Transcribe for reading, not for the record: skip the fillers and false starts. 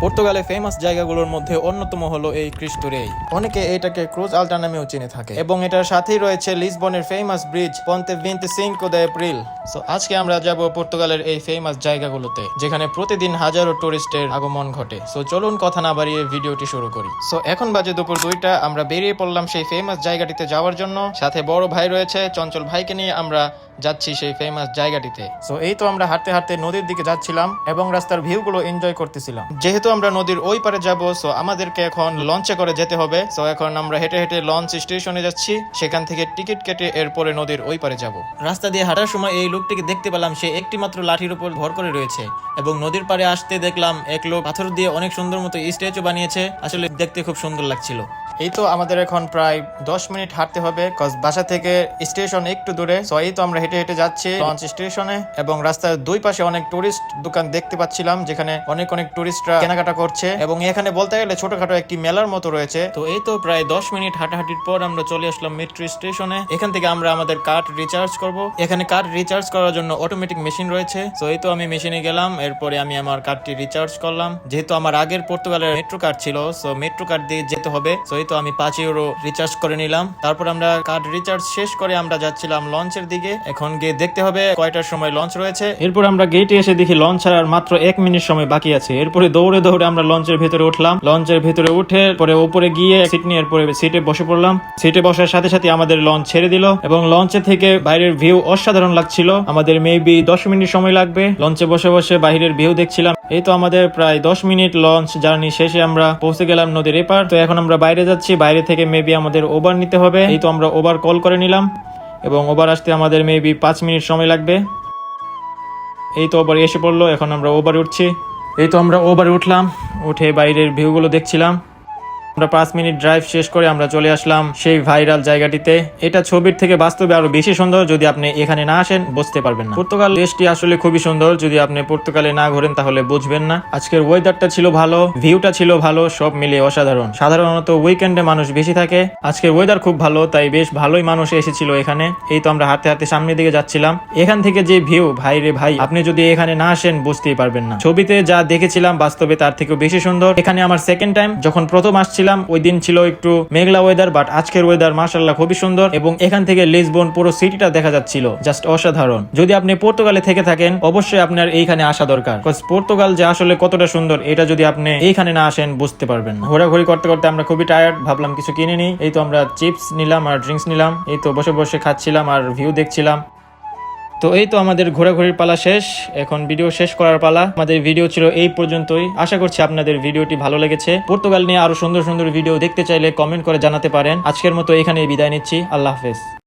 পর্তুগালে ফেমাস জায়গাগুলোর মধ্যে অন্যতম হলো এই ক্রিস্টো রেই। অনেকে এটাকে ক্রুজ আলটা নামেও চিনে থাকে এবং এটার সাথেই রয়েছে লিসবনের famous bridge Ponte 25 de Abril। So আজকে আমরা যাব পর্তুগালের এই ফেমাস জায়গাগুলোতে, যেখানে প্রতিদিন হাজারো টুরিস্টের আগমন ঘটে। সো চলুন কথা না বাড়িয়ে ভিডিওটি শুরু করি। সো এখন বাজে দুপুর 2টা, আমরা বেরিয়ে পড়লাম সেই ফেমাস জায়গাটিতে যাওয়ার জন্য। সাথে বড় ভাই রয়েছে, চঞ্চল ভাইকে নিয়ে আমরা যাচ্ছি সেই ফেমাস জায়গাটিতে। সো এই তো আমরা হাঁটতে হাঁটতে নদীর দিকে যাচ্ছিলাম এবং রাস্তার ভিউগুলো এনজয় করতেছিলাম। যেহেতু আমরা নদীর ওই পারে যাব, সো আমাদেরকে এখন লঞ্চে করে যেতে হবে। সো এখন আমরা হেঁটে হেঁটে লঞ্চ স্টেশনে যাচ্ছি, সেখান থেকে টিকিট কেটে এরপরে নদীর ওই পারে যাব। রাস্তা দিয়ে হাঁটার সময় এই লোকটিকে দেখতে পেলাম, সে একটি মাত্র লাঠির উপর ভর করে রয়েছে এবং নদীর পারে আসতে দেখলাম এক লোক পাথর দিয়ে অনেক সুন্দর মতো স্ট্যাচু বানিয়েছে। আসলে দেখতে খুব সুন্দর লাগছিল। এই তো আমাদের এখন প্রায় 10 মিনিট হাঁটতে হবে, কজ বাসা থেকে স্টেশন একটু দূরে। সো এই তো আমরা হেঁটে হেঁটে যাচ্ছি লঞ্চ স্টেশনে এবং রাস্তার দুই পাশে অনেক টুরিস্ট দোকান দেখতে পাচ্ছিলাম, যেখানে অনেক টুরিস্টরা কেনাকাটা করছে এবং এখানে বলতে গেলে ছোটখাটো একটি মেলার মতো রয়েছে। তো এই তো প্রায় 10 মিনিট হাঁটাহাঁটির পর আমরা চলে আসলাম মেট্রো স্টেশনে। এখান থেকে আমরা আমাদের কার্ড রিচার্জ করব। এখানে কার্ড রিচার্জ করার জন্য অটোমেটিক মেশিন রয়েছে। তো এই তো আমি মেশিনে গেলাম, এরপরে আমি আমার কার্ডটি রিচার্জ করলাম। যেহেতু আমার আগের পর্তুগালের মেট্রো কার্ড ছিল, সো মেট্রো কার্ড দিয়ে যেতে হবে। তো এই তো আমি 5 ইউরো রিচার্জ করে নিলাম। তারপর আমরা কার্ড রিচার্জ শেষ করে আমরা যাচ্ছিলাম লঞ্চের দিকে। এখন গিয়ে দেখতে হবে কয়টার সময় লঞ্চ রয়েছে। এরপর আমরা গেটে এসে দেখি লঞ্চ ছাড়ার মাত্র 1 মিনিট সময় বাকি আছে। এরপরে দৌড়ে দৌড়ে আমরা লঞ্চের ভেতরে উঠলাম। লঞ্চের ভেতরে উঠে পরে উপরে গিয়ে সিট নিয়ে এরপরে সিটে বসে পড়লাম। সিটে বসার সাথে সাথে আমাদের লঞ্চ ছেড়ে দিল এবং লঞ্চে থেকে বাইরের ভিউ অসাধারণ লাগছিল। আমাদের মেবি 10 মিনিট সময় লাগবে। লঞ্চে বসে বসে বাইরের ভিউ দেখছিলাম। এই তো আমাদের প্রায় 10 মিনিট লঞ্চ জার্নি শেষে আমরা পৌঁছে গেলাম নদীর এপার। তো এখন আমরা বাইরে যাচ্ছি, বাইরে থেকে মেবি আমাদের ওভার নিতে হবে। এই তো আমরা ওভার কল করে নিলাম এবং ওভার আসতে আমাদের মেবি 5 মিনিট সময় লাগবে। এই তো ওভার এসে পড়লো, এখন আমরা ওভারে উঠছি। এই তো আমরা ওভারে উঠলাম, উঠে বাইরের ভিউগুলো দেখছিলাম। আমরা 5 মিনিট ড্রাইভ শেষ করে আমরা চলে আসলাম সেই ভাইরাল জায়গাটিতে। এটা ছবির থেকে বাস্তবে আরো বেশি সুন্দর, যদি আপনি এখানে না আসেন বুঝতে পারবেন না। পর্তুগাল দেশটি আসলে খুবই সুন্দর, যদি আপনি পর্তুগালে না ঘোরেন তাহলে বুঝবেন না। আজকের ওয়েদারটা ছিল ভালো, ভিউটা ছিল ভালো, সব মিলিয়ে অসাধারণ। সাধারণত উইকেন্ডে মানুষ বেশি থাকে, আজকের ওয়েদার খুব ভালো, তাই বেশ ভালোই মানুষ এসেছিল এখানে। এই তো আমরা হাঁটতে হাঁটতে সামনের দিকে যাচ্ছিলাম। এখান থেকে যে ভিউ, ভাই রে ভাই, আপনি যদি এখানে না আসেন বুঝতেই পারবেন না। ছবিতে যা দেখেছিলাম বাস্তবে তার থেকেও বেশি সুন্দর। এখানে আমার সেকেন্ড টাইম, যখন প্রথম আসছিলাম ওই দিন ছিল একটু মেঘলা ওয়েদার, বাট আজকের ওয়েদার মাশাআল্লাহ খুবই সুন্দর এবং এখান থেকে লিসবন পুরো সিটিটা দেখা যাচ্ছিল, জাস্ট অসাধারণ। যদি আপনি পর্তুগালে থেকে থাকেন অবশ্যই আপনার এইখানে আসা দরকার, কজ পর্তুগাল যে আসলে কতটা সুন্দর এটা যদি আপনি এইখানে না আসেন বুঝতে পারবেন না। ঘোরাঘুরি করতে করতে আমরা খুবই টায়ার্ড, ভাবলাম কিছু কিনে নিই। এই তো আমরা চিপস নিলাম আর ড্রিঙ্কস নিলাম। এই তো বসে বসে খাচ্ছিলাম আর ভিউ দেখছিলাম। তো এই তো আমাদের ঘোরাঘুরির পালা শেষ, এখন ভিডিও শেষ করার পালা। আমাদের ভিডিও ছিল এই পর্যন্তই। আশা করছি আপনাদের ভিডিওটি ভালো লেগেছে। পর্তুগাল নিয়ে আরো সুন্দর সুন্দর ভিডিও দেখতে চাইলে কমেন্ট করে জানাতে পারেন। আজকের মতো এখানেই বিদায় নিচ্ছি। আল্লাহ হাফেজ।